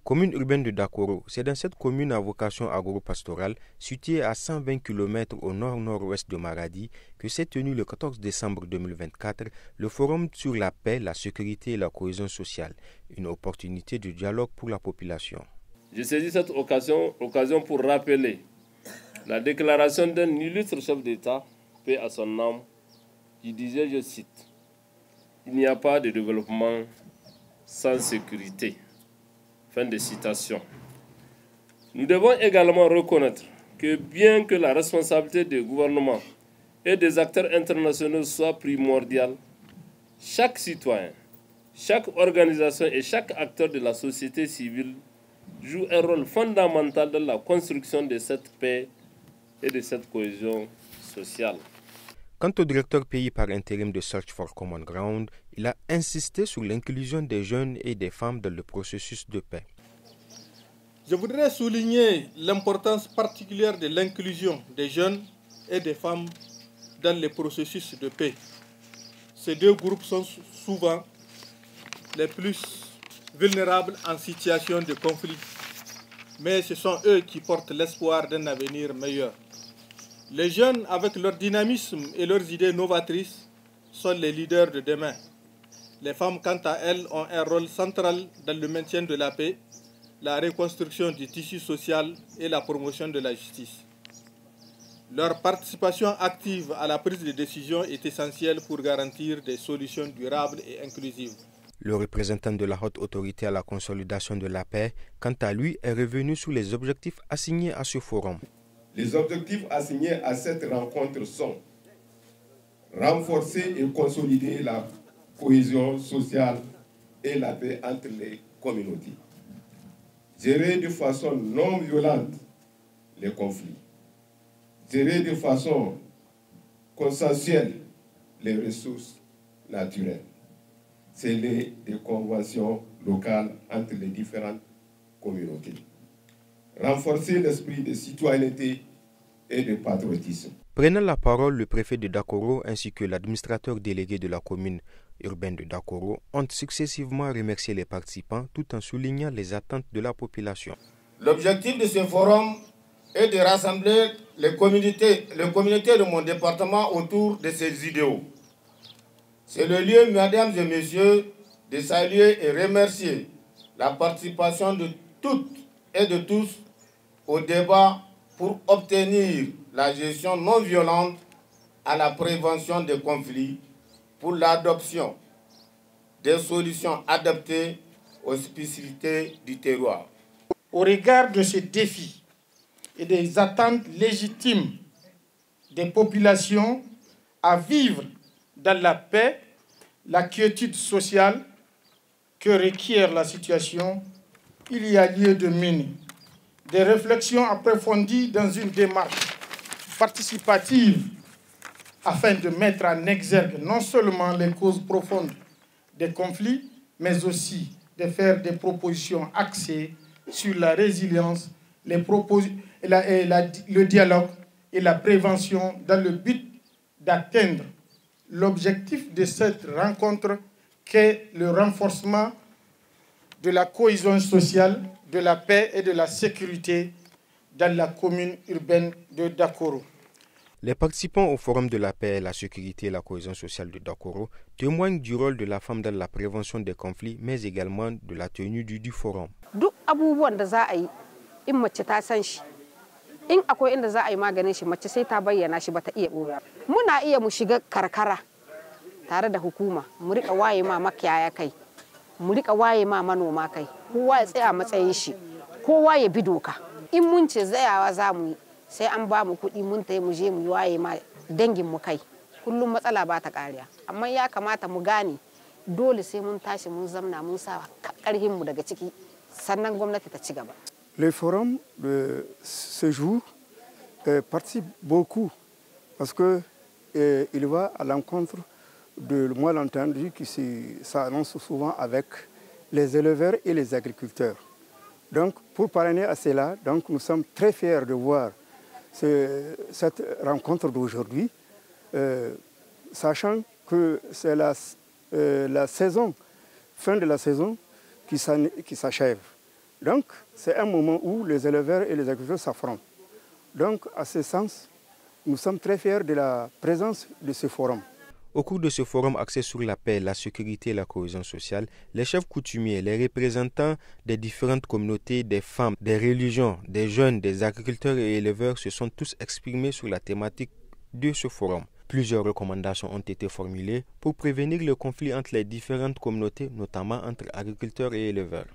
Commune urbaine de Dakoro, c'est dans cette commune à vocation agro-pastorale, située à 120 km au nord-nord-ouest de Maradi, que s'est tenu le 14 décembre 2024 le Forum sur la paix, la sécurité et la cohésion sociale, une opportunité de dialogue pour la population. Je saisis cette occasion pour rappeler la déclaration d'un illustre chef d'État, paix à son âme, qui disait, je cite, « Il n'y a pas de développement sans sécurité ». Fin de citation. Nous devons également reconnaître que bien que la responsabilité des gouvernements et des acteurs internationaux soit primordiale, chaque citoyen, chaque organisation et chaque acteur de la société civile joue un rôle fondamental dans la construction de cette paix et de cette cohésion sociale. Quant au directeur pays par intérim de Search for Common Ground, il a insisté sur l'inclusion des jeunes et des femmes dans le processus de paix. Je voudrais souligner l'importance particulière de l'inclusion des jeunes et des femmes dans le processus de paix. Ces deux groupes sont souvent les plus vulnérables en situation de conflit, mais ce sont eux qui portent l'espoir d'un avenir meilleur. Les jeunes, avec leur dynamisme et leurs idées novatrices, sont les leaders de demain. Les femmes, quant à elles, ont un rôle central dans le maintien de la paix, la reconstruction du tissu social et la promotion de la justice. Leur participation active à la prise de décision est essentielle pour garantir des solutions durables et inclusives. Le représentant de la haute autorité à la consolidation de la paix, quant à lui, est revenu sur les objectifs assignés à ce forum. Les objectifs assignés à cette rencontre sont renforcer et consolider la cohésion sociale et la paix entre les communautés, gérer de façon non violente les conflits, gérer de façon consensuelle les ressources naturelles, sceller des conventions locales entre les différentes communautés, renforcer l'esprit de citoyenneté et de patriotisme. Prenant la parole, le préfet de Dakoro ainsi que l'administrateur délégué de la commune urbaine de Dakoro ont successivement remercié les participants tout en soulignant les attentes de la population. L'objectif de ce forum est de rassembler les communautés de mon département autour de ces idéaux. C'est le lieu, mesdames et messieurs, de saluer et remercier la participation de toutes et de tous au débat pour obtenir la gestion non violente à la prévention des conflits, pour l'adoption des solutions adaptées aux spécificités du terroir. Au regard de ces défis et des attentes légitimes des populations à vivre dans la paix, la quiétude sociale que requiert la situation, il y a lieu de mener des réflexions approfondies dans une démarche participative afin de mettre en exergue non seulement les causes profondes des conflits, mais aussi de faire des propositions axées sur la résilience, le dialogue et la prévention dans le but d'atteindre l'objectif de cette rencontre qu'est le renforcement de la cohésion sociale, de la paix et de la sécurité dans la commune urbaine de Dakoro. Les participants au Forum de la paix, la sécurité et la cohésion sociale de Dakoro témoignent du rôle de la femme dans la prévention des conflits, mais également de la tenue du forum. Duk abubuwan da za a yi in mace ta san shi, in akwai inda za a yi maganin shi mace sai ta bayyana shi bata iya boye. Muna iya mu shiga karkara tare da hukuma, mu rika waye ma makiyaya kai, mu rika waye ma manoma kai, kowa ya tsaya matsayin shi, kowa ya bi doka. In mun ce tsayawa za mu yi sai an ba mu kuɗi mun tayi mu je mu waye ma dangin mu kai. Kullum matsala ba ta ƙariya, amma ya kamata mu gane dole sai mun tashi mun zamna mun sa ƙarhin mu daga ciki sannan gwamnati ta ci gaba. Le forum de ce jour participe beaucoup parce que il va à l'encontre de malentendu qui s'annonce souvent avec les éleveurs et les agriculteurs. Donc pour parrainer à cela, donc, nous sommes très fiers de voir cette rencontre d'aujourd'hui, sachant que c'est la saison, fin de la saison qui s'achève. Donc, c'est un moment où les éleveurs et les agriculteurs s'affrontent. Donc, à ce sens, nous sommes très fiers de la présence de ce forum. Au cours de ce forum axé sur la paix, la sécurité et la cohésion sociale, les chefs coutumiers, les représentants des différentes communautés, des femmes, des religions, des jeunes, des agriculteurs et éleveurs se sont tous exprimés sur la thématique de ce forum. Plusieurs recommandations ont été formulées pour prévenir le conflit entre les différentes communautés, notamment entre agriculteurs et éleveurs.